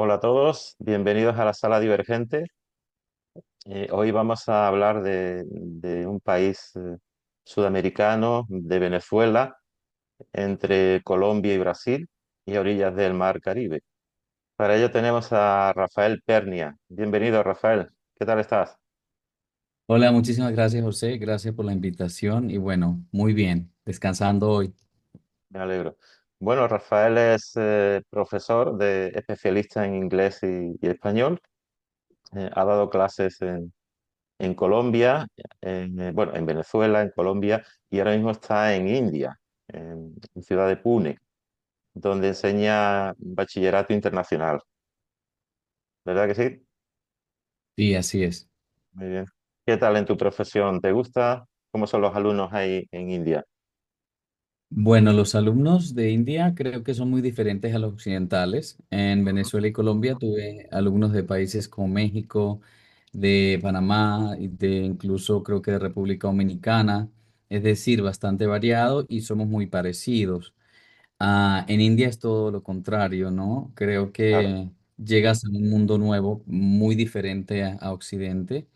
Hola a todos, bienvenidos a la sala Divergente. Hoy vamos a hablar de un país sudamericano, de Venezuela, entre Colombia y Brasil y a orillas del Mar Caribe. Para ello tenemos a Rafael Pernia. Bienvenido, Rafael. ¿Qué tal estás? Hola, muchísimas gracias, José. Gracias por la invitación y bueno, muy bien, descansando hoy. Me alegro. Bueno, Rafael es profesor especialista en inglés y español. Ha dado clases en Colombia, bueno, en Venezuela, en Colombia, y ahora mismo está en India, en ciudad de Pune, donde enseña bachillerato internacional. ¿Verdad que sí? Sí, así es. Muy bien. ¿Qué tal en tu profesión? ¿Te gusta? ¿Cómo son los alumnos ahí en India? Bueno, los alumnos de India creo que son muy diferentes a los occidentales. En Ujú. Venezuela y Colombia tuve alumnos de países como México, de Panamá, y de incluso creo que de República Dominicana, es decir, bastante variado y somos muy parecidos. En India es todo lo contrario, ¿no? Creo Claro. que llegas a un mundo nuevo, muy diferente a Occidente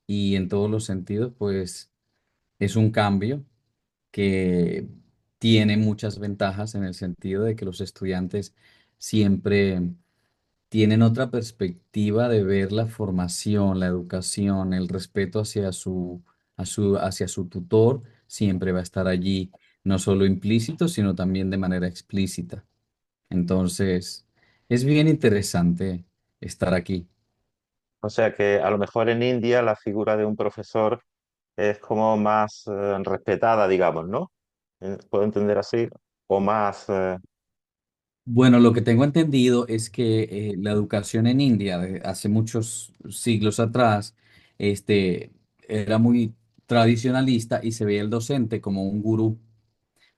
y en todos los sentidos, pues es un cambio que tiene muchas ventajas en el sentido de que los estudiantes siempre tienen otra perspectiva de ver la formación, la educación, el respeto hacia su tutor, siempre va a estar allí, no solo implícito, sino también de manera explícita. Entonces, es bien interesante estar aquí. O sea que a lo mejor en India la figura de un profesor es como más respetada, digamos, ¿no? ¿Puedo entender así? O más... Bueno, lo que tengo entendido es que la educación en India de hace muchos siglos atrás, era muy tradicionalista y se veía el docente como un gurú.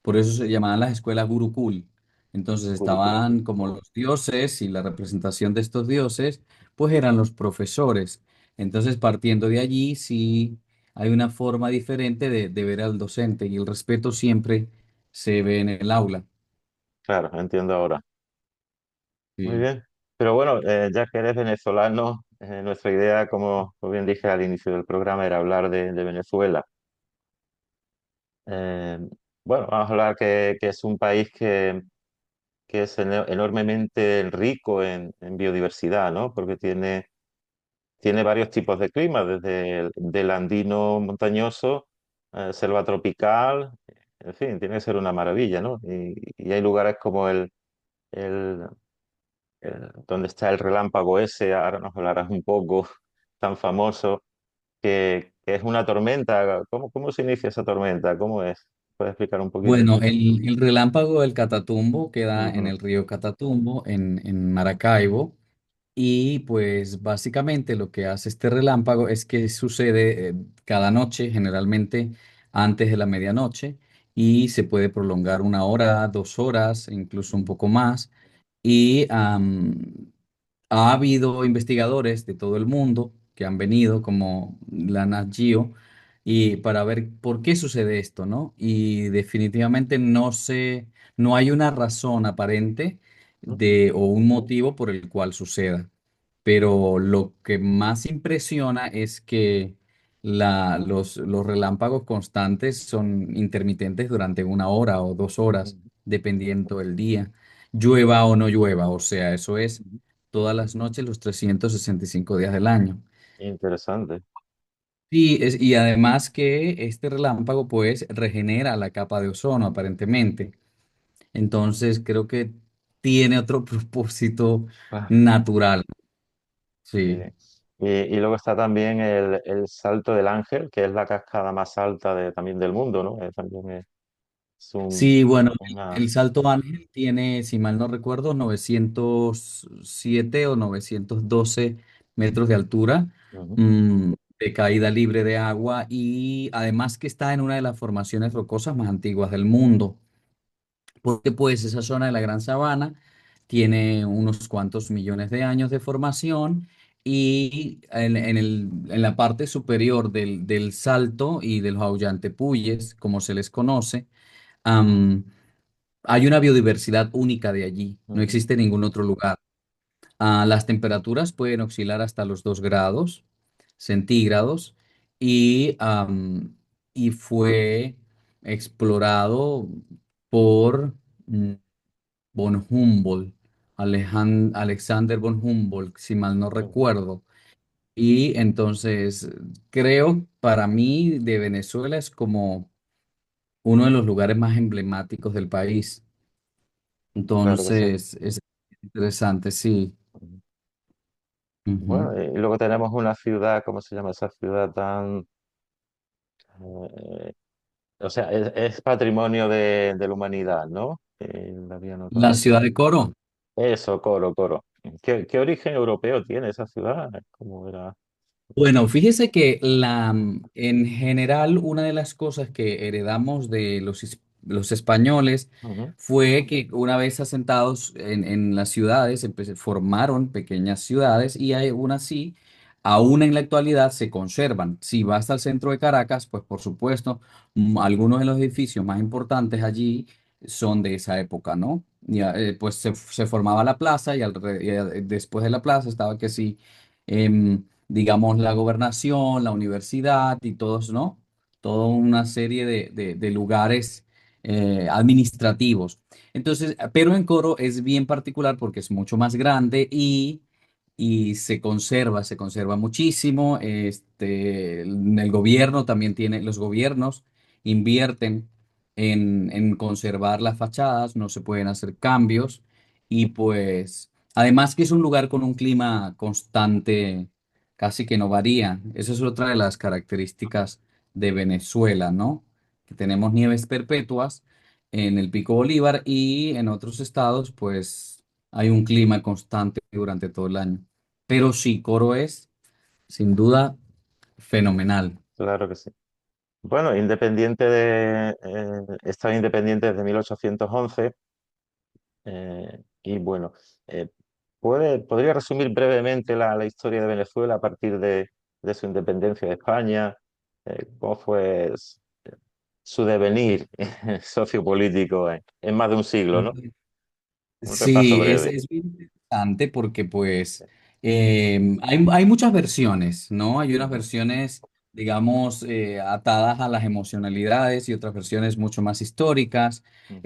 Por eso se llamaban las escuelas Gurukul. Entonces currículum. estaban como los dioses y la representación de estos dioses, pues eran los profesores. Entonces, partiendo de allí, sí hay una forma diferente de ver al docente y el respeto siempre se ve en el aula. Claro, entiendo ahora. Muy Sí. bien. Pero bueno, ya que eres venezolano, nuestra idea, como bien dije al inicio del programa, era hablar de Venezuela. Eh, bueno, vamos a hablar que es un país que es enormemente rico en biodiversidad, ¿no? Porque tiene varios tipos de clima, desde el del andino montañoso, selva tropical, en fin, tiene que ser una maravilla, ¿no? Y hay lugares como el donde está el relámpago ese, ahora nos hablarás un poco, tan famoso, que es una tormenta. ¿Cómo se inicia esa tormenta? ¿Cómo es? ¿Puedes explicar un poquito? Bueno, el relámpago del Catatumbo queda en Ujú, el río Catatumbo, en Maracaibo, y pues básicamente lo que hace este relámpago es que sucede cada noche, generalmente antes de la medianoche, y se puede prolongar 1 hora, 2 horas, incluso un poco más. Y ha habido investigadores de todo el mundo que han venido, como la Nat Geo, y para ver por qué sucede esto, ¿no? Y definitivamente no hay una razón aparente ujú, o un motivo por el cual suceda. Pero lo que más impresiona es que los relámpagos constantes son intermitentes durante 1 hora o 2 horas, ujú, dependiendo del día, llueva o no llueva. O sea, eso es ujú. todas las noches, los 365 días del año. Interesante. Y además que este relámpago pues regenera la capa de ozono aparentemente. Entonces creo que tiene otro propósito Ah, natural. muy Sí. bien. Y luego está también el Salto del Ángel, que es la cascada más alta también del mundo, ¿no? También es Sí, bueno, una... el Salto Ángel tiene, si mal no recuerdo, 907 o 912 metros de altura, Ujú, mm, de caída libre de agua y además que está en una de las formaciones rocosas más antiguas del mundo, porque pues esa zona de la Gran Sabana tiene unos cuantos millones de años de formación y en la parte superior del Salto y de los Aullantepuyes, como se les conoce, hay una biodiversidad única de allí, no ujú. existe en ningún otro lugar. Las temperaturas pueden oscilar hasta los 2 grados centígrados y, y fue explorado por von Humboldt, Alexander von Humboldt, si mal no Ujú. recuerdo. Y entonces creo, para mí, de Venezuela es como uno de los lugares más emblemáticos del país. Claro que sí. Entonces, es interesante, sí. Ujú. Ujú. Bueno, y luego tenemos una ciudad, ¿cómo se llama esa ciudad tan... eh, o sea, es patrimonio de la humanidad, ¿no? La había La notado ciudad por... de Coro. Eso, Coro, Coro. ¿Qué origen europeo tiene esa ciudad? ¿Cómo era? Bueno, fíjese que en general una de las cosas que heredamos de los españoles Ujú, fue que una vez asentados en las ciudades, formaron pequeñas ciudades y aún así, aún en la actualidad se conservan. Si va hasta el centro de Caracas, pues por supuesto, algunos de los edificios más importantes allí son de esa época, ¿no? Pues se formaba la plaza y después de la plaza estaba que sí. Digamos, la gobernación, la universidad y todos, ¿no? Toda una serie de lugares administrativos. Entonces, pero en Coro es bien particular porque es mucho más grande y se conserva muchísimo. El gobierno también tiene, los gobiernos invierten en conservar las fachadas, no se pueden hacer cambios y pues, además que es un lugar con un clima constante, casi que no varía. Esa es otra de las características de Venezuela, ¿no? Que tenemos nieves perpetuas en el Pico Bolívar y en otros estados, pues hay un clima constante durante todo el año. Pero sí, Coro es, sin duda, fenomenal. claro que sí. Bueno, estaba independiente desde 1811 y bueno, eh, podría resumir brevemente la historia de Venezuela a partir de su independencia de España, cómo fue su devenir sociopolítico en más de un siglo, ¿no? Un repaso Sí, breve. es bien interesante porque pues hay muchas versiones, ¿no? Hay unas Ujú, versiones, digamos, atadas a las emocionalidades y otras versiones mucho más históricas. ujú,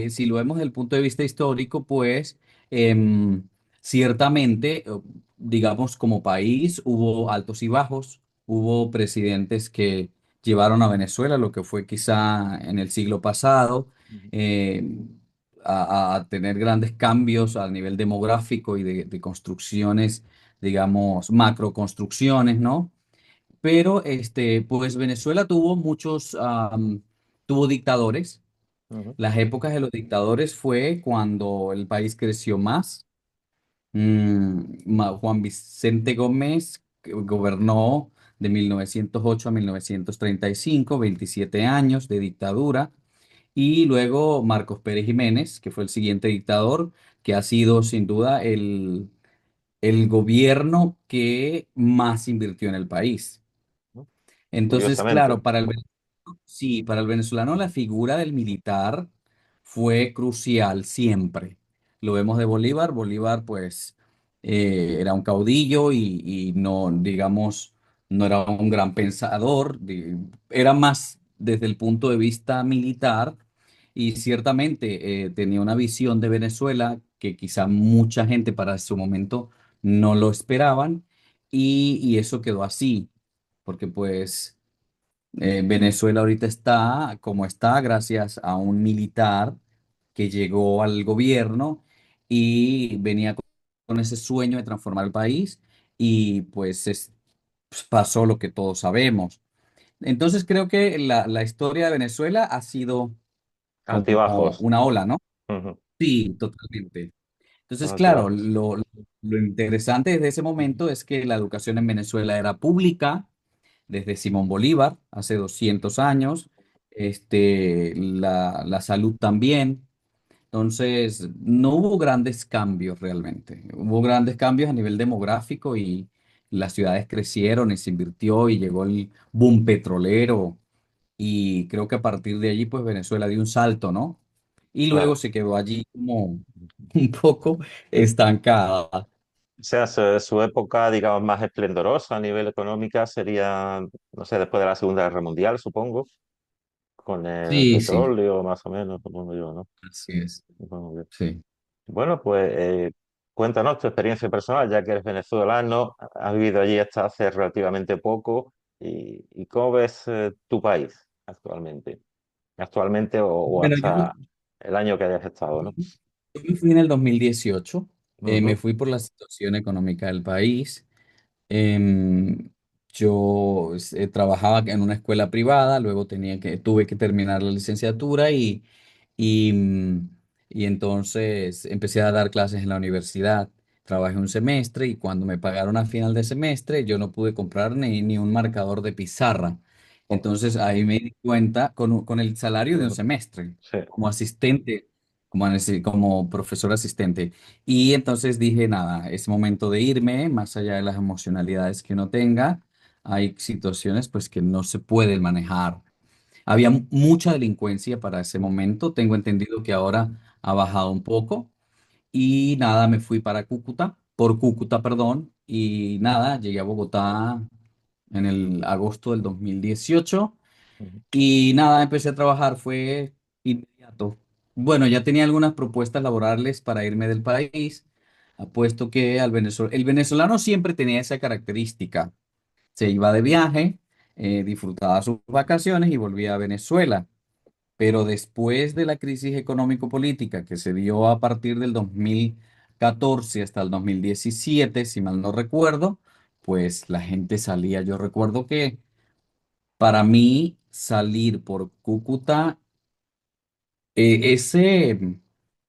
Si lo vemos desde el punto de vista histórico, pues em, ciertamente, digamos, como país hubo altos y bajos, hubo presidentes que llevaron a Venezuela, lo que fue quizá en el siglo pasado. ujú, A tener grandes cambios a nivel demográfico y de construcciones, digamos, macroconstrucciones, ¿no? Pero pues Venezuela tuvo tuvo dictadores. ujú, Las épocas de los dictadores fue cuando el país creció más. Juan Vicente Gómez que gobernó de 1908 a 1935, 27 años de dictadura. Y luego Marcos Pérez Jiménez, que fue el siguiente dictador, que ha sido sin duda el gobierno que más invirtió en el país. ujú. Entonces, Curiosamente. claro, sí, para el venezolano la figura del militar fue crucial siempre. Lo vemos de Bolívar. Bolívar, pues, era un caudillo y no, digamos, no era un gran pensador. Era más desde el punto de vista militar y ciertamente tenía una visión de Venezuela que quizá mucha gente para su momento no lo esperaban y eso quedó así, porque pues Venezuela ahorita está como está gracias a un militar que llegó al gobierno y venía con ese sueño de transformar el país y pues pasó lo que todos sabemos. Entonces creo que la historia de Venezuela ha sido como Altibajos. una ola, ¿no? Ujú, Sí, totalmente. los Entonces, claro, altibajos. lo interesante desde ese Ujú, momento es que la educación en Venezuela era pública desde Simón Bolívar, hace 200 años, la salud también. Entonces, no hubo grandes cambios realmente. Hubo grandes cambios a nivel demográfico y las ciudades crecieron y se invirtió y llegó el boom petrolero y creo que a partir de allí, pues Venezuela dio un salto, ¿no? Y luego claro. se quedó allí como un poco estancada. O sea, su época, digamos, más esplendorosa a nivel económica sería, no sé, después de la Segunda Guerra Mundial, supongo, con el Sí, sí, petróleo, más o menos, supongo yo, ¿no? así es. Supongo yo. Sí. Bueno, pues cuéntanos tu experiencia personal, ya que eres venezolano, has vivido allí hasta hace relativamente poco, y ¿cómo ves tu país actualmente? Actualmente o Bueno, hasta el año que hayas estado, ¿no? yo me fui en el 2018. Me Ujú, fui por la situación económica del país. Em, yo trabajaba en una escuela privada, luego tuve que terminar la licenciatura y, mm, y entonces empecé a dar clases en la universidad. Trabajé un semestre y cuando me pagaron a final de semestre yo no pude comprar ni un marcador de pizarra. Entonces ahí me di cuenta con el salario de un ujú, semestre sí. como asistente, como profesor asistente. Y entonces dije, nada, es momento de irme, más allá de las emocionalidades que uno tenga. Hay situaciones pues que no se pueden manejar. Había mucha delincuencia para ese momento. Tengo entendido que ahora ha bajado un poco. Y nada, me fui para por Cúcuta, perdón. Y nada, llegué a Bogotá en el agosto del 2018. Ujú, Y nada, empecé a trabajar, fue inmediato. Bueno, ya tenía algunas propuestas laborales para irme del país, apuesto que el venezolano siempre tenía esa característica. Se iba de viaje, disfrutaba sus vacaciones y volvía a Venezuela. Pero después de la crisis económico-política que se dio a partir del 2014 hasta el 2017, si mal no recuerdo, pues la gente salía. Yo recuerdo que para mí salir por Cúcuta,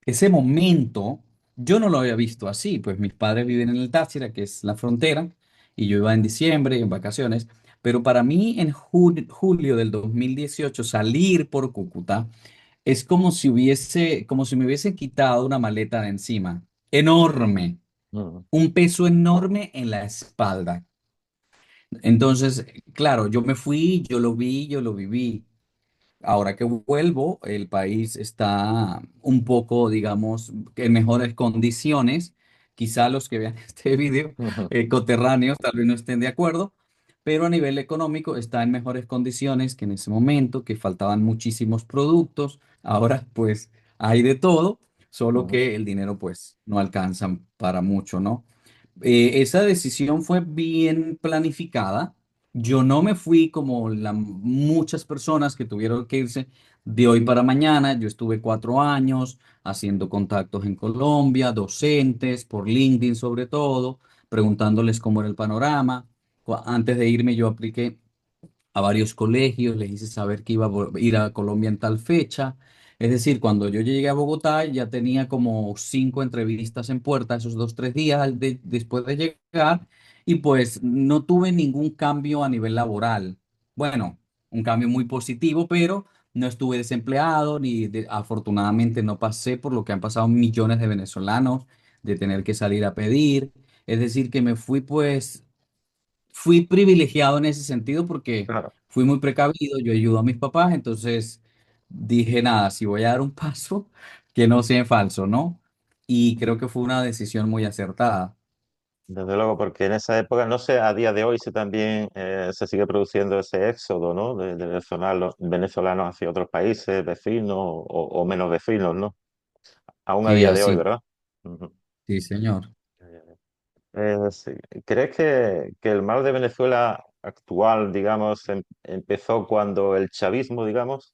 ese momento, yo no lo había visto así, pues mis padres viven en el Táchira, que es la frontera, y yo iba en diciembre, en vacaciones, pero para mí en julio del 2018 salir por Cúcuta es como si me hubiese quitado una maleta de encima, enorme, ujú, un peso enorme en la espalda. Entonces, claro, yo me fui, yo lo vi, yo lo viví. Ahora que vuelvo, el país está un poco, digamos, en mejores condiciones. Quizá los que vean este video, ujú, coterráneos, tal vez no estén de acuerdo, pero a nivel económico está en mejores condiciones que en ese momento, que faltaban muchísimos productos. Ahora, pues, hay de todo, solo ujú. que el dinero, pues, no alcanza para mucho, ¿no? Esa decisión fue bien planificada. Yo no me fui como muchas personas que tuvieron que irse de hoy para mañana. Yo estuve 4 años haciendo contactos en Colombia, docentes, por LinkedIn sobre todo, preguntándoles cómo era el panorama. Antes de irme yo apliqué a varios colegios, les hice saber que iba a ir a Colombia en tal fecha. Es decir, cuando yo llegué a Bogotá ya tenía como 5 entrevistas en puerta esos 2, 3 días después de llegar y pues no tuve ningún cambio a nivel laboral. Bueno, un cambio muy positivo, pero no estuve desempleado afortunadamente no pasé por lo que han pasado millones de venezolanos de tener que salir a pedir. Es decir, que me fui pues fui privilegiado en ese sentido porque Claro. fui muy precavido, yo ayudo a mis papás, entonces dije, nada, si voy a dar un paso, que no sea en falso, ¿no? Y creo que fue una decisión muy acertada. Desde luego, porque en esa época, no sé, a día de hoy si también se sigue produciendo ese éxodo, ¿no? De venezolanos hacia otros países vecinos o menos vecinos, ¿no? Aún a Sí, día de hoy, así, ¿verdad? Ujú. sí, señor. Sí. ¿Crees que el mal de Venezuela actual, digamos, empezó cuando el chavismo, digamos,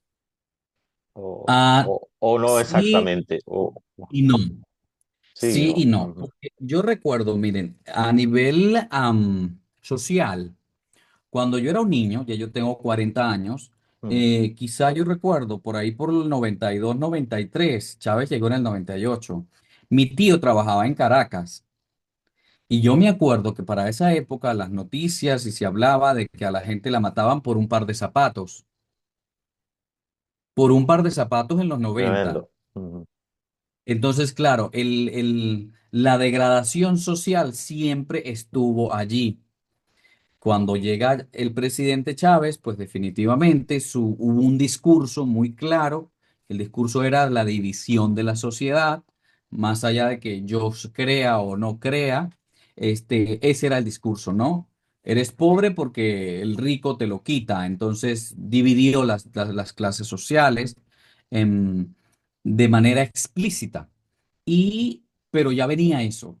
Ah, o no sí exactamente? y no, Sí, sí y no. no. Ujú, Porque yo recuerdo, miren, a nivel social, cuando yo era un niño, ya yo tengo 40 años, ujú. quizá yo recuerdo por ahí por el 92, 93, Chávez llegó en el 98. Mi tío trabajaba en Caracas y yo me acuerdo que para esa época las noticias y se hablaba de que a la gente la mataban por un par de zapatos, por un par de zapatos en los 90. Tremendo. Ujú. Entonces, claro, la degradación social siempre estuvo allí. Cuando llega el presidente Chávez, pues definitivamente hubo un discurso muy claro. El discurso era la división de la sociedad, más allá de que yo crea o no crea. ese era el discurso, ¿no? Eres pobre porque el rico te lo quita. Entonces dividió las clases sociales em, de manera explícita. Y, pero ya venía eso.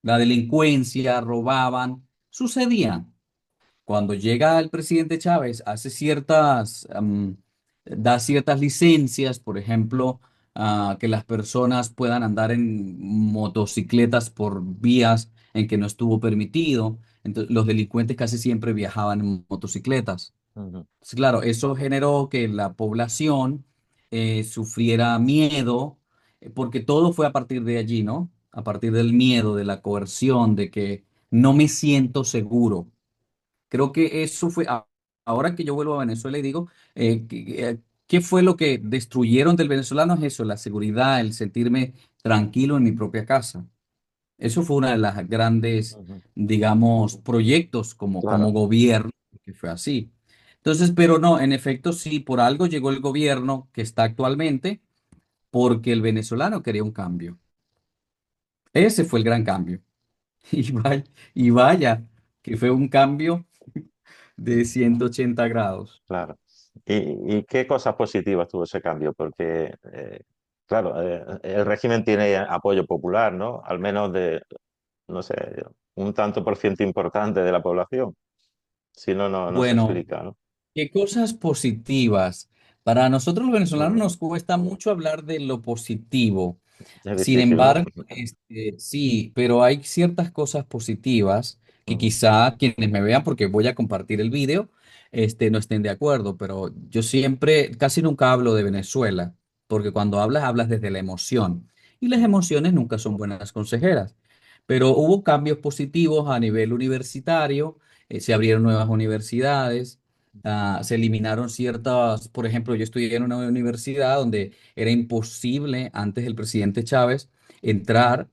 La delincuencia, robaban, sucedía. Cuando llega el presidente Chávez, hace da ciertas licencias, por ejemplo, que las personas puedan andar en motocicletas por vías en que no estuvo permitido. Entonces, los delincuentes casi siempre viajaban en motocicletas. ujú, Entonces, claro, eso generó que la población sufriera miedo, porque todo fue a partir de allí, ¿no? A partir del miedo, de la coerción, de que no me siento seguro. Creo que eso fue, ahora que yo vuelvo a Venezuela y digo, ¿qué fue lo que destruyeron del venezolano? Es eso, la seguridad, el sentirme tranquilo en mi propia casa. Eso fue una de las grandes, ujú. digamos, proyectos como Claro, gobierno, que fue así. Entonces, pero no, en efecto, sí, por algo llegó el gobierno que está actualmente, porque el venezolano quería un cambio. Ese fue el gran cambio. Y vaya, que fue un cambio de 180 grados. claro. Y qué cosas positivas tuvo ese cambio? Porque, claro, el régimen tiene apoyo popular, ¿no? Al menos de, no sé, un tanto por ciento importante de la población. Si no, no se Bueno, explica, ¿no? qué cosas positivas. Para nosotros los venezolanos Mm, nos cuesta mucho hablar de lo positivo. es Sin difícil, ¿no? embargo, sí, pero hay ciertas cosas positivas que Ujú, quizá quienes me vean, porque voy a compartir el vídeo, no estén de acuerdo, pero yo siempre, casi nunca hablo de Venezuela, porque cuando hablas, hablas desde la emoción, y las emociones nunca son buenas consejeras. Pero hubo cambios positivos a nivel universitario, se abrieron nuevas universidades, se eliminaron ciertas, por ejemplo, yo estudié en una universidad donde era imposible antes del presidente Chávez entrar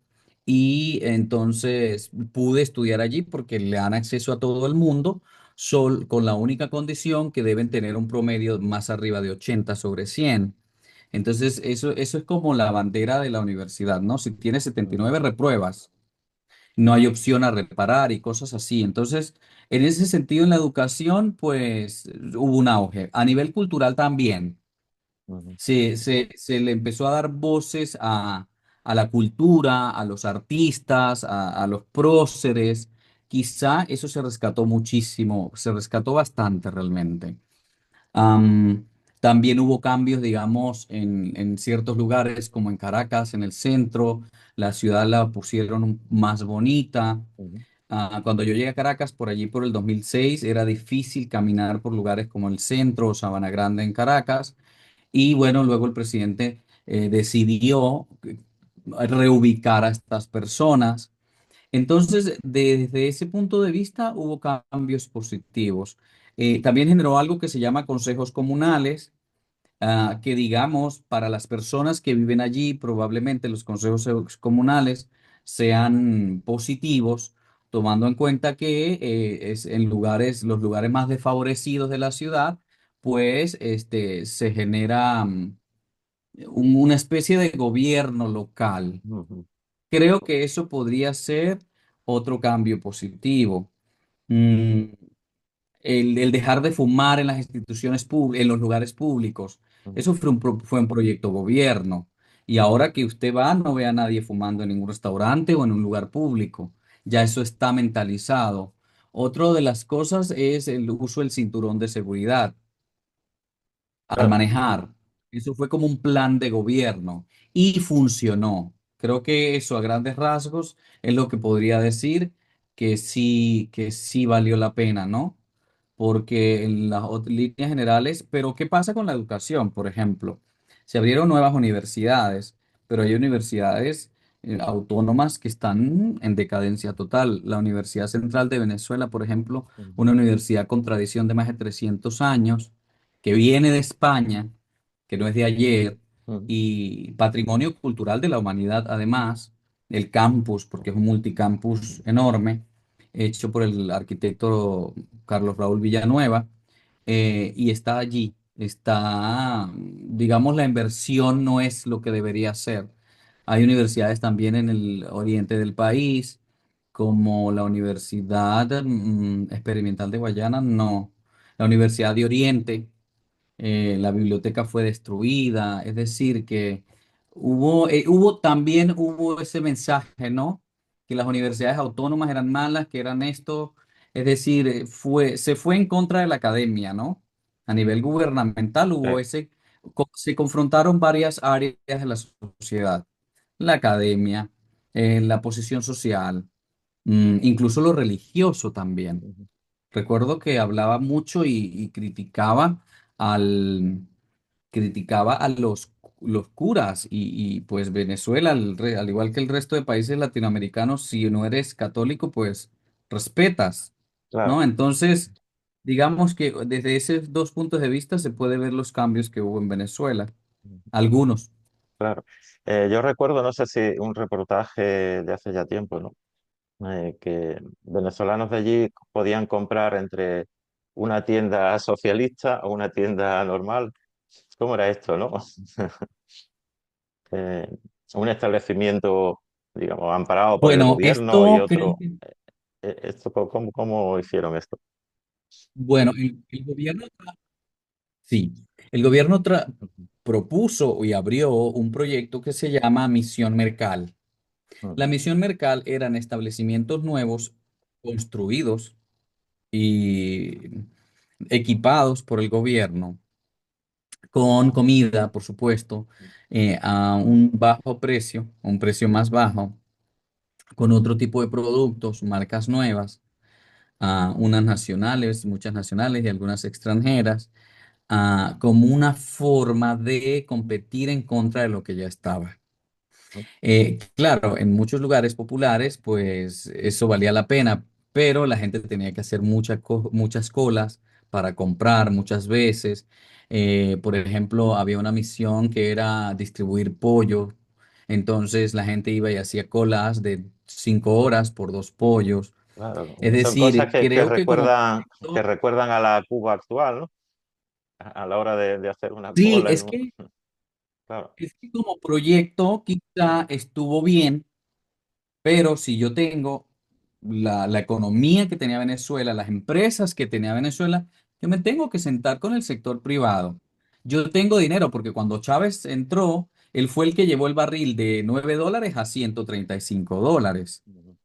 y entonces pude estudiar allí porque le dan acceso a todo el mundo, con la única condición que deben tener un promedio más arriba de 80 sobre 100. Entonces, eso es como la bandera de la universidad, ¿no? Si tienes ujú, 79 repruebas, no hay opción a reparar y cosas así. Entonces, en ese sentido, en la educación, pues hubo un auge. A nivel cultural también ujú, se le empezó a dar voces a la cultura, a los artistas, a los próceres. Quizá eso se rescató muchísimo, se rescató bastante realmente. Am, También hubo cambios, digamos, en ciertos lugares, como en Caracas, en el centro. La ciudad la pusieron más bonita. ujú, Cuando yo llegué a Caracas, por allí por el 2006, era difícil caminar por lugares como el centro o Sabana Grande en Caracas. Y bueno, luego el presidente decidió reubicar a estas personas. Entonces, desde ese punto de vista, hubo cambios positivos. También generó algo que se llama consejos comunales, que digamos, para las personas que viven allí, probablemente los consejos comunales sean positivos, tomando en cuenta que es en los lugares más desfavorecidos de la ciudad, pues se genera una especie de gobierno local. ujú, Creo que eso podría ser otro cambio positivo. Mm, el dejar de fumar en las instituciones públicas, en los lugares públicos. ujú. Eso fue un proyecto gobierno. Y ahora que usted va, no ve a nadie fumando en ningún restaurante o en un lugar público. Ya eso está mentalizado. Otro de las cosas es el uso del cinturón de seguridad al Claro. manejar. Eso fue como un plan de gobierno y funcionó. Creo que eso a grandes rasgos es lo que podría decir que sí valió la pena, ¿no? Porque en las líneas generales, pero ¿qué pasa con la educación? Por ejemplo, se abrieron nuevas universidades, pero hay universidades autónomas que están en decadencia total. La Universidad Central de Venezuela, por ejemplo, Ujú, una universidad con tradición de más de 300 años, que viene de España, que no es de ayer, ujú, y patrimonio cultural de la humanidad, además, el campus, porque es un multicampus enorme, hecho por el arquitecto Carlos Raúl Villanueva, y está allí. Está, digamos, la inversión no es lo que debería ser. Hay universidades también en el oriente del país, como la Universidad Experimental de Guayana, no. La Universidad de Oriente, la biblioteca fue destruida, es decir, que también hubo ese mensaje, ¿no? Que las universidades autónomas eran malas, que eran esto, es decir, se fue en contra de la academia, ¿no? A nivel gubernamental hubo se confrontaron varias áreas de la sociedad, la academia, la posición social, incluso lo religioso también. Ujú. Recuerdo que hablaba mucho y al, criticaba a los curas pues Venezuela, al igual que el resto de países latinoamericanos, si no eres católico, pues respetas, Claro. ¿no? Entonces, digamos que desde esos dos puntos de vista se puede ver los cambios que hubo en Venezuela. Algunos. Claro. Yo recuerdo, no sé si un reportaje de hace ya tiempo, ¿no? Que venezolanos de allí podían comprar entre una tienda socialista o una tienda normal. ¿Cómo era esto, no? Eh, un establecimiento, digamos, amparado por el Bueno, gobierno y esto creo otro. que, ¿Cómo hicieron esto? bueno, el gobierno, sí, el gobierno Ujú, propuso y abrió un proyecto que se llama Misión Mercal. La ujú, Misión Mercal eran establecimientos nuevos construidos y equipados por el gobierno con comida, por supuesto, a un bajo precio, a un precio más bajo, con otro tipo de productos, marcas nuevas, unas nacionales, muchas nacionales y algunas extranjeras, como una forma de competir en contra de lo que ya estaba. Claro, en muchos lugares populares, pues eso valía la pena, pero la gente tenía que hacer muchas colas para comprar muchas veces. Por ejemplo, había una misión que era distribuir pollo. Entonces la gente iba y hacía colas de 5 horas por 2 pollos. claro. Es Son cosas decir, que creo que como que proyecto, recuerdan a la Cuba actual, ¿no? A la hora de hacer una sí, cola. Claro. es que como proyecto quizá estuvo bien. Pero si yo tengo la economía que tenía Venezuela, las empresas que tenía Venezuela, yo me tengo que sentar con el sector privado. Yo tengo dinero porque cuando Chávez entró, él fue el que llevó el barril de $9 a $135, Ujú,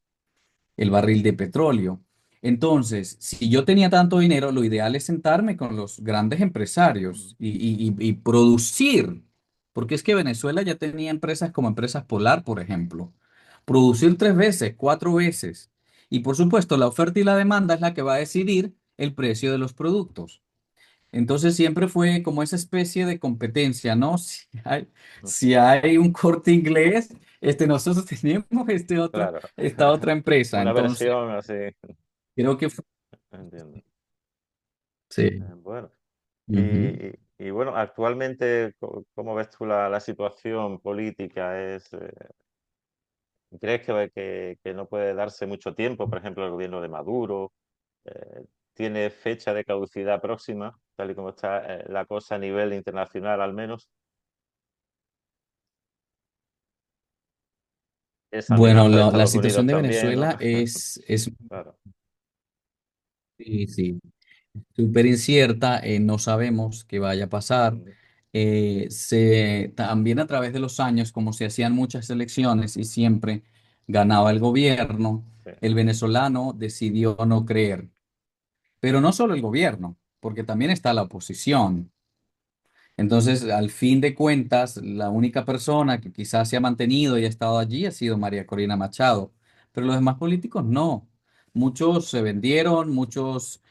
el barril de petróleo. Entonces, si yo tenía tanto dinero, lo ideal es sentarme con los grandes ujú, empresarios y producir, porque es que Venezuela ya tenía empresas como Empresas Polar, por ejemplo. Producir 3 veces, 4 veces. Y por supuesto, la oferta y la demanda es la que va a decidir el precio de los productos. Entonces siempre fue como esa especie de competencia, ¿no? ujú. Si hay un Corte Inglés, nosotros tenemos Claro. esta otra empresa. Una Entonces, versión así. creo que fue. Entiendo. Sí. Bueno. Ujú. Y bueno, actualmente, ¿cómo ves tú la situación política? ¿Crees que no puede darse mucho tiempo? Por ejemplo, el gobierno de Maduro tiene fecha de caducidad próxima, tal y como está la cosa a nivel internacional al menos. Esa Bueno, amenaza de la Estados Unidos situación de también, ¿no? Venezuela es Claro. sí, sí, súper incierta. No sabemos qué vaya a pasar. Mm, También a través de los años, como se hacían muchas elecciones y siempre ganaba el gobierno, sí. el venezolano decidió no creer. Pero no solo el gobierno, porque también está la oposición. Entonces, al fin de cuentas, la única persona que quizás se ha mantenido y ha estado allí ha sido María Corina Machado, pero los demás políticos no. Muchos se vendieron, muchos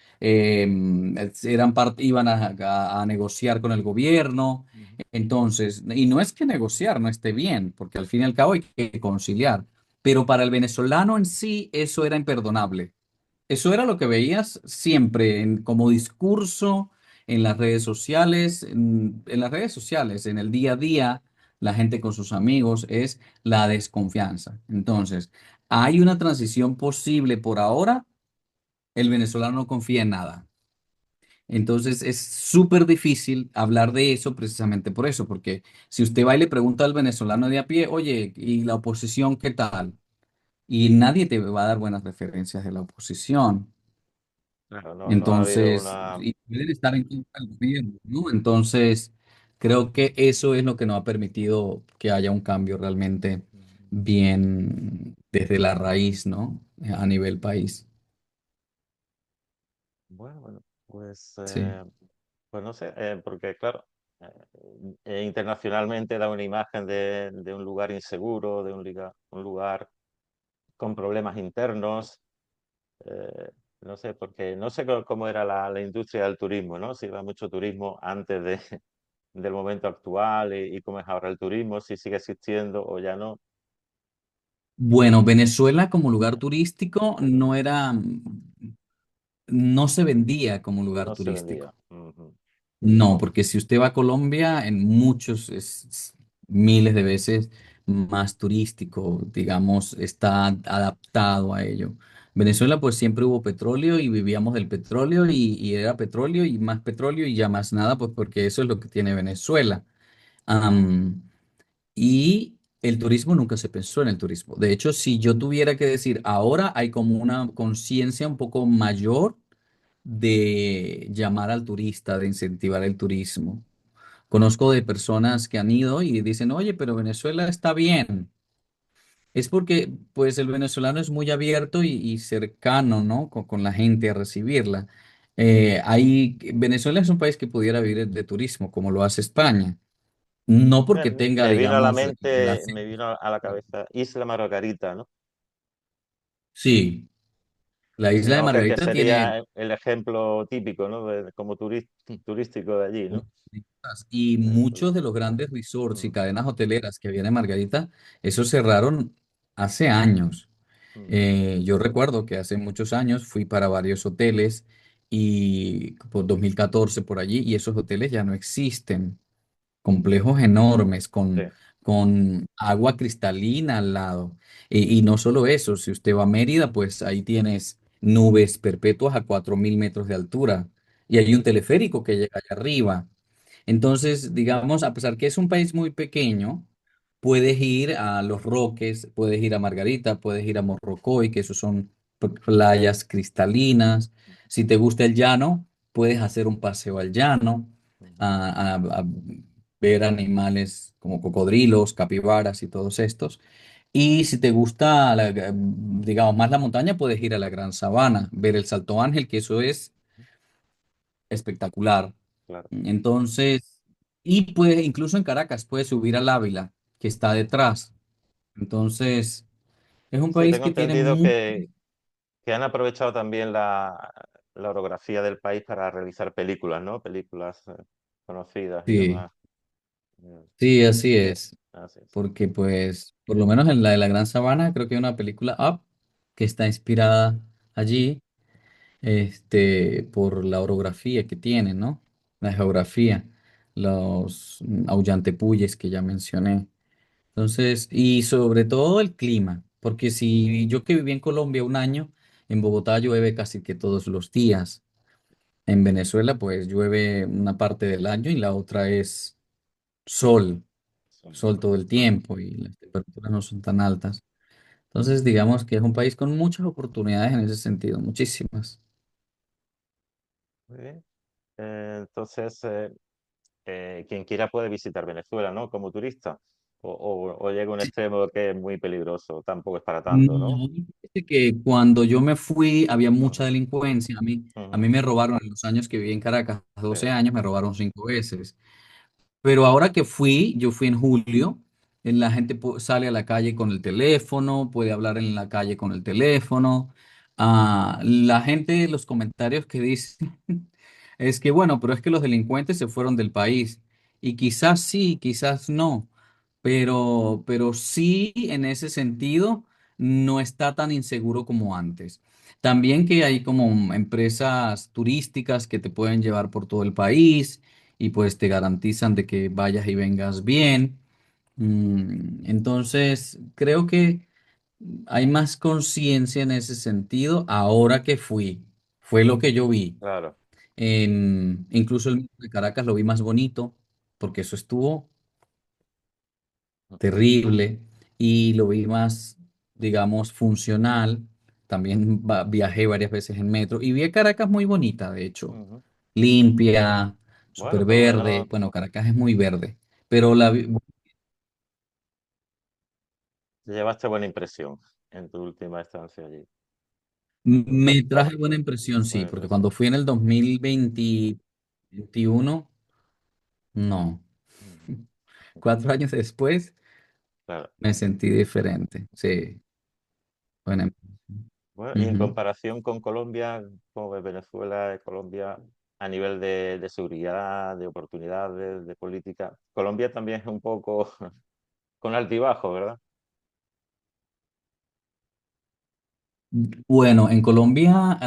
iban a negociar con el gobierno. Ujú, Entonces, y no es que negociar no esté bien, porque al fin y al cabo hay que conciliar, pero para el venezolano en sí eso era imperdonable. Eso era lo que veías siempre como discurso en las redes sociales, en las redes sociales, en el día a día, la gente con sus amigos, es la desconfianza. Entonces, hay una transición posible por ahora, el venezolano no confía en nada. Entonces, es súper difícil hablar de eso precisamente por eso, porque si usted va y le pregunta al venezolano de a pie, oye, ¿y la oposición qué tal? y nadie te va a dar buenas referencias de la oposición. Claro, no, no ha habido Entonces, una... y pueden estar en contra del gobierno, ¿no? Entonces, creo que eso es lo que nos ha permitido que haya un cambio realmente bien desde la raíz, ¿no? A nivel país. Bueno, bueno, Sí. pues no sé, porque claro, eh, internacionalmente da una imagen de un lugar inseguro, de un lugar con problemas internos. No sé, porque no sé cómo era la industria del turismo, ¿no? Si iba mucho turismo antes del momento actual y cómo es ahora el turismo, si sigue existiendo o ya no, Bueno, Venezuela como lugar turístico no era, no se vendía como lugar no se vendía. turístico. Ujú. No, porque si usted va a Colombia, en muchos, miles de veces más turístico, digamos, está adaptado a ello. Venezuela, pues siempre hubo petróleo y vivíamos del petróleo y era petróleo y más petróleo y ya más nada, pues porque eso es lo que tiene Venezuela. Am, y el turismo nunca se pensó en el turismo. De hecho, si yo tuviera que decir, ahora hay como una conciencia un poco mayor de llamar al turista, de incentivar el turismo. Conozco de personas que han ido y dicen, oye, pero Venezuela está bien. Es porque, pues, el venezolano es muy abierto y cercano, ¿no? Con la gente a recibirla. Venezuela es un país que pudiera vivir de turismo, como lo hace España. No porque tenga, Me vino a la digamos, mente, me vino a la cabeza Isla Margarita, ¿no? Sí, la isla de ¿No? Que Margarita tiene sería el ejemplo típico, ¿no? Como turístico de allí, ¿no? y Entonces, muchos de los grandes resorts y mm, cadenas hoteleras que viene Margarita, esos cerraron hace años. mm, Yo recuerdo que hace muchos años fui para varios hoteles y por 2014 por allí y esos hoteles ya no existen. Complejos enormes sí, con agua cristalina al lado. Y no solo eso, si usted va a Mérida, pues ahí tienes nubes perpetuas a 4.000 metros de altura y hay un teleférico que llega allá arriba. Entonces, digamos, a pesar que es un país muy pequeño, puedes ir a Los Roques, puedes ir a Margarita, puedes ir a Morrocoy, que esos son playas cristalinas. Si te gusta el llano, puedes hacer un paseo al llano, mm, a ver animales como cocodrilos, capibaras y todos estos. Y si te gusta, digamos, más la montaña, puedes ir a la Gran Sabana, ver el Salto Ángel, que eso es espectacular. claro. Entonces, y puedes, incluso en Caracas, puedes subir al Ávila, que está detrás. Entonces, es un Sí, país tengo que tiene entendido mucho. que han aprovechado también la orografía del país para realizar películas, ¿no? Películas conocidas y Sí, demás. Mm, sí, así es. así es. Porque, pues, por lo menos en la de la Gran Sabana, creo que hay una película Up que está inspirada allí, por la orografía que tiene, ¿no? La geografía, los aullantepuyes que ya mencioné. Entonces, y sobre todo el clima, porque si yo que viví en Colombia un año, en Bogotá llueve casi que todos los días. En Venezuela, pues llueve una parte del año y la otra es sol, Son- sol todo el tiempo y las temperaturas no son tan altas. Entonces, digamos que es un país con muchas oportunidades en ese sentido, muchísimas. Muy bien. Entonces, quien quiera puede visitar Venezuela, ¿no? Como turista. O llega a un extremo que es muy peligroso, tampoco es para tanto, ¿no? No, fíjate que cuando yo me fui había mucha Ujú, delincuencia. A mí ujú, me robaron en los años que viví en Caracas, sí, 12 años, me robaron 5 veces. Pero ahora que fui, yo fui en julio, la gente sale a la calle con el teléfono, puede hablar en la calle con el teléfono. La gente, los comentarios que dicen es que, bueno, pero es que los delincuentes se fueron del país. Y quizás sí, quizás no, pero sí, en ese sentido, no está tan inseguro como antes. También que hay como empresas turísticas que te pueden llevar por todo el país y pues te garantizan de que vayas y vengas bien. Entonces, creo que hay más conciencia en ese sentido ahora que fui. Fue lo que yo vi. claro. Incluso el metro de Caracas lo vi más bonito, porque eso estuvo terrible, y lo vi más. digamos, funcional. También viajé varias veces en metro y vi a Caracas muy bonita, de hecho, Ujú. limpia, Bueno, súper por lo verde. menos Bueno, Caracas es muy verde, pero te llevaste buena impresión en tu última estancia allí. me traje buena impresión, sí, Buena porque impresión. cuando fui en el 2021, no. Ujú. 4 años después Claro. me sentí diferente, sí, buena impresión. Bueno, y en Ujú. comparación con Colombia, ¿cómo ves Venezuela y Colombia a nivel de seguridad, de oportunidades, de política? Colombia también es un poco con altibajo, ¿verdad? Bueno, en Colombia,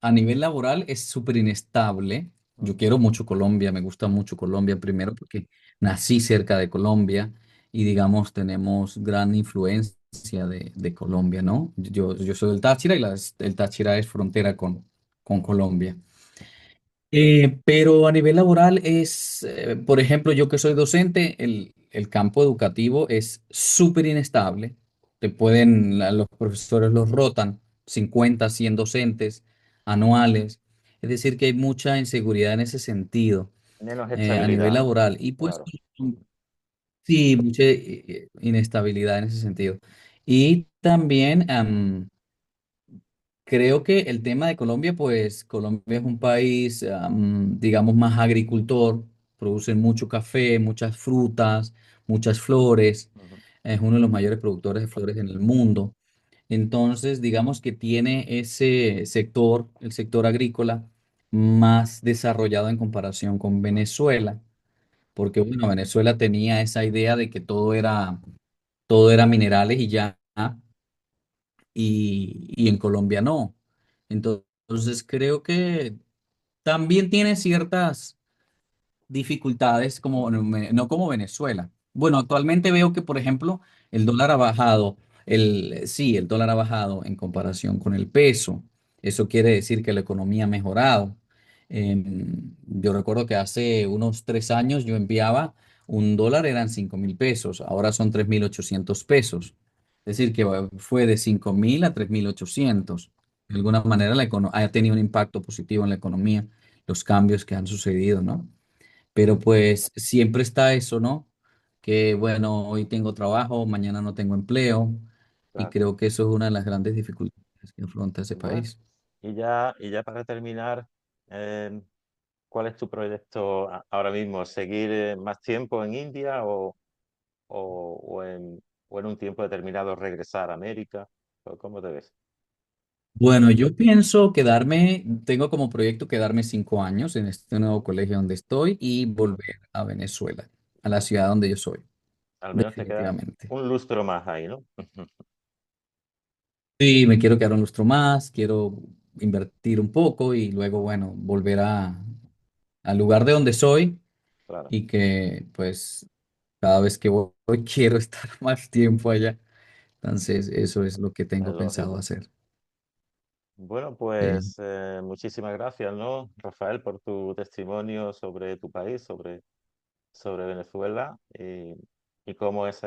a nivel laboral es súper inestable. Yo Ujú, quiero mucho Colombia, me gusta mucho Colombia primero porque nací cerca de Colombia y digamos tenemos gran influencia de Colombia, ¿no? Yo soy del Táchira y el Táchira es frontera con Colombia. Pero a nivel laboral es, por ejemplo, yo que soy docente, el campo educativo es súper inestable. Los profesores los rotan 50, 100 docentes anuales. Es decir, que hay mucha inseguridad en ese sentido, menos a nivel estabilidad, ¿no? laboral. Y pues Claro. sí, mucha inestabilidad en ese sentido. Y también, creo que el tema de Colombia, pues Colombia es un país, digamos, más agricultor, producen mucho café, muchas frutas, muchas flores, Ujú, es uno de los mayores productores de flores en el mundo. Entonces, digamos que tiene ese sector, el sector agrícola, más desarrollado en comparación con claro. Venezuela, porque bueno, Venezuela tenía esa idea de que todo era minerales y ya, y en Colombia no. Entonces creo que también tiene ciertas dificultades como no como Venezuela. Bueno, actualmente veo que, por ejemplo, el dólar ha bajado, sí, el dólar ha bajado en comparación con el peso. Eso quiere decir que la economía ha mejorado. Yo recuerdo que hace unos 3 años yo enviaba $1 eran 5.000 pesos, ahora son 3.800 pesos. Es decir, que fue de 5.000 a 3.800. De alguna manera ha tenido un impacto positivo en la economía, los cambios que han sucedido, ¿no? Pero pues siempre está eso, ¿no? Que bueno, hoy tengo trabajo, mañana no tengo empleo y Claro. creo que eso es una de las grandes dificultades que afronta ese Bueno, país. y ya para terminar, eh, ¿cuál es tu proyecto ahora mismo? ¿Seguir más tiempo en India o en un tiempo determinado regresar a América? ¿O cómo te ves? Bueno, yo pienso tengo como proyecto quedarme 5 años en este nuevo colegio donde estoy y volver a Venezuela, a la ciudad donde yo soy, Al menos te queda definitivamente. un lustro más ahí, ¿no? Sí, me quiero quedar un lustro más, quiero invertir un poco y luego, bueno, volver al lugar de donde soy Claro, y que pues cada vez que voy quiero estar más tiempo allá. Entonces, eso es lo que es tengo pensado lógico. hacer. Bueno, Sí, pues muchísimas gracias, ¿no, Rafael, por tu testimonio sobre tu país, sobre Venezuela y cómo es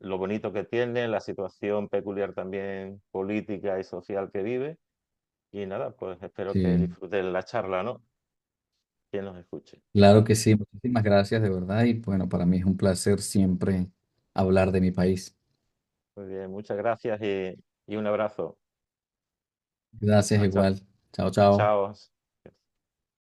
lo bonito que tiene, la situación peculiar también política y social que vive. Y nada, pues espero que sí, disfruten la charla, ¿no? Quien nos escuche. claro que sí. Muchísimas gracias de verdad y bueno, para mí es un placer siempre hablar de mi país. Muy bien, muchas gracias y un abrazo. Gracias Chao, chao. igual. Chao, chao. Chao.